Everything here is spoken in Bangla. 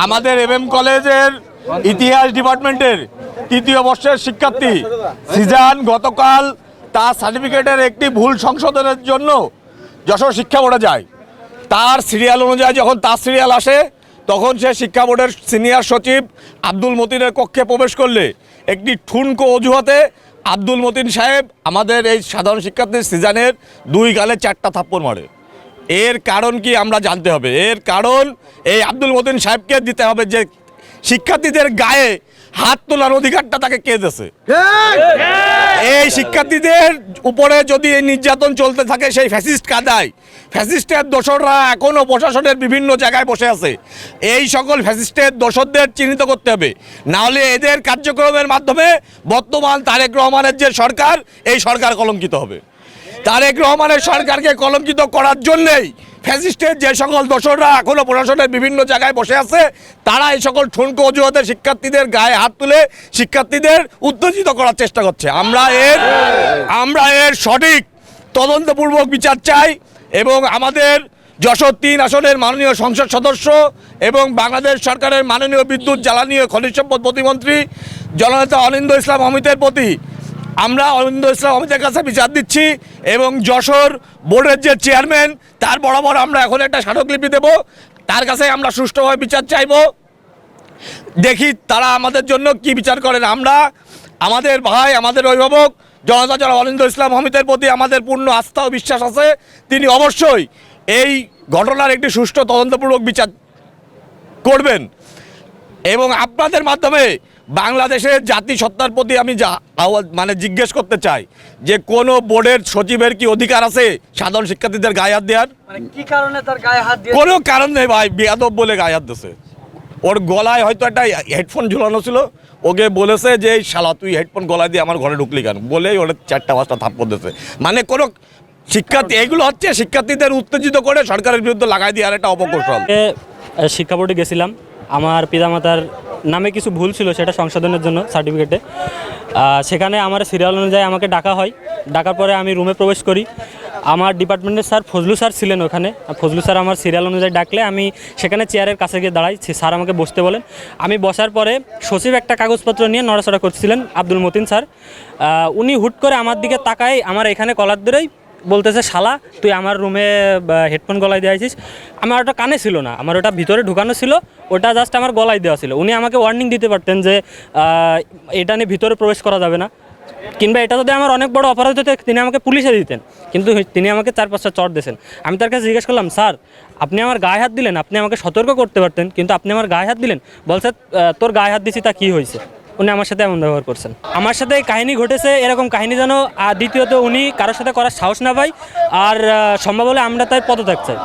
আমাদের এমএম কলেজের ইতিহাস ডিপার্টমেন্টের তৃতীয় বর্ষের শিক্ষার্থী সিজান গতকাল তার সার্টিফিকেটের একটি ভুল সংশোধনের জন্য যশোর শিক্ষা বোর্ডে যায়। তার সিরিয়াল অনুযায়ী যখন তার সিরিয়াল আসে তখন সে শিক্ষা বোর্ডের সিনিয়র সচিব আব্দুল মতিনের কক্ষে প্রবেশ করলে একটি ঠুনকো অজুহাতে আব্দুল মতিন সাহেব আমাদের এই সাধারণ শিক্ষার্থী সিজানের 2 গালে 4টা থাপ্পড় মারে। এর কারণ কি আমরা জানতে হবে। এর কারণ এই আব্দুল মতিন সাহেবকে দিতে হবে যে শিক্ষার্থীদের গায়ে হাত তোলার অধিকারটা তাকে কে দিয়েছে। এই শিক্ষার্থীদের উপরে যদি এই নির্যাতন চলতে থাকে সেই ফ্যাসিস্ট কাদায় ফ্যাসিস্টের দোসররা এখনও প্রশাসনের বিভিন্ন জায়গায় বসে আছে। এই সকল ফ্যাসিস্টের দোসরদের চিহ্নিত করতে হবে, নাহলে এদের কার্যক্রমের মাধ্যমে বর্তমান তারেক রহমানের যে সরকার এই সরকার কলঙ্কিত হবে। তারেক রহমানের সরকারকে কলঙ্কিত করার জন্যেই ফ্যাসিস্টের যে সকল দোসররা এখনও প্রশাসনের বিভিন্ন জায়গায় বসে আছে তারা এই সকল ঠুনকো অজুহাতে শিক্ষার্থীদের গায়ে হাত তুলে শিক্ষার্থীদের উত্তেজিত করার চেষ্টা করছে। আমরা এর সঠিক তদন্তপূর্বক বিচার চাই এবং আমাদের যশোর 3 আসনের মাননীয় সংসদ সদস্য এবং বাংলাদেশ সরকারের মাননীয় বিদ্যুৎ জ্বালানি ও খনিজ সম্পদ প্রতিমন্ত্রী জননেতা অনিন্দ ইসলাম অমিতের প্রতি আমরা অনিন্দ ইসলাম অমিতের কাছে বিচার দিচ্ছি এবং যশোর বোর্ডের যে চেয়ারম্যান তার বরাবর আমরা এখন একটা স্মারকলিপি দেব। তার কাছে আমরা সুষ্ঠুভাবে বিচার চাইব, দেখি তারা আমাদের জন্য কি বিচার করেন। আমরা আমাদের ভাই আমাদের অভিভাবক জনতা জনাব অনিন্দ ইসলাম অমিতের প্রতি আমাদের পূর্ণ আস্থা ও বিশ্বাস আছে। তিনি অবশ্যই এই ঘটনার একটি সুষ্ঠু তদন্তপূর্বক বিচার করবেন এবং আপনাদের মাধ্যমে বাংলাদেশের জাতিসত্তার প্রতি আমি জিজ্ঞেস করতে চাই যে কোনো বোর্ডের সচিবের কি অধিকার আছে সাধারণ শিক্ষার্থীদের গায়ে হাত দেওয়ার? কি কারণে তার গায়ে হাত দিয়ে? কোনো কারণ নেই ভাই, বেয়াদব বলে গায়ে হাত দিয়েছে। ওর গলায় হয়তো একটা হেডফোন ঝুলানো ছিল, ওকে বলেছে যে এই শালা তুই হেডফোন গলায় দিয়ে আমার ঘরে ঢুকলি কেন বলেই ওটা 4টা-5টা থাপ্পড় দিয়েছে। মানে কোনো শিক্ষার্থী এগুলো হচ্ছে শিক্ষার্থীদের উত্তেজিত করে সরকারের বিরুদ্ধে লাগাই দেওয়ার একটা অপকৌশল। শিক্ষা বোর্ডে গেছিলাম, আমার পিতামাতার নামে কিছু ভুল ছিল সেটা সংশোধনের জন্য সার্টিফিকেটে। সেখানে আমার সিরিয়াল অনুযায়ী আমাকে ডাকা হয়। ডাকার পরে আমি রুমে প্রবেশ করি। আমার ডিপার্টমেন্টের স্যার ফজলু স্যার ছিলেন ওখানে। ফজলু স্যার আমার সিরিয়াল অনুযায়ী ডাকলে আমি সেখানে চেয়ারের কাছে গিয়ে দাঁড়াই। স্যার আমাকে বসতে বলেন। আমি বসার পরে সচিব একটা কাগজপত্র নিয়ে নড়াচড়া করছিলেন আব্দুল মতিন স্যার। উনি হুট করে আমার দিকে তাকায়, আমার এখানে কলার ধরেই বলতেছে শালা তুই আমার রুমে হেডফোন গলায় দিয়েছিস। আমার ওটা কানে ছিল না, আমার ওটা ভিতরে ঢুকানো ছিল, ওটা জাস্ট আমার গলায় দেওয়া ছিল। উনি আমাকে ওয়ার্নিং দিতে পারতেন যে এটা নিয়ে ভিতরে প্রবেশ করা যাবে না, কিংবা এটা যদি আমার অনেক বড় অপরাধ হতো তিনি আমাকে পুলিশে দিতেন, কিন্তু তিনি আমাকে 4-5টা চড় দিয়েছেন। আমি তার কাছে জিজ্ঞেস করলাম, স্যার আপনি আমার গায়ে হাত দিলেন, আপনি আমাকে সতর্ক করতে পারতেন, কিন্তু আপনি আমার গায়ে হাত দিলেন। বলছে তোর গায়ে হাত দিছি তা কী হয়েছে? উনি আমার সাথে এমন ব্যবহার করছেন। আমার সাথে কাহিনী ঘটেছে, এরকম কাহিনী যেন দ্বিতীয়ত উনি কারোর সাথে করার সাহস না পায়, আর সম্ভব হলে আমরা তাই পদত্যাগ চাই।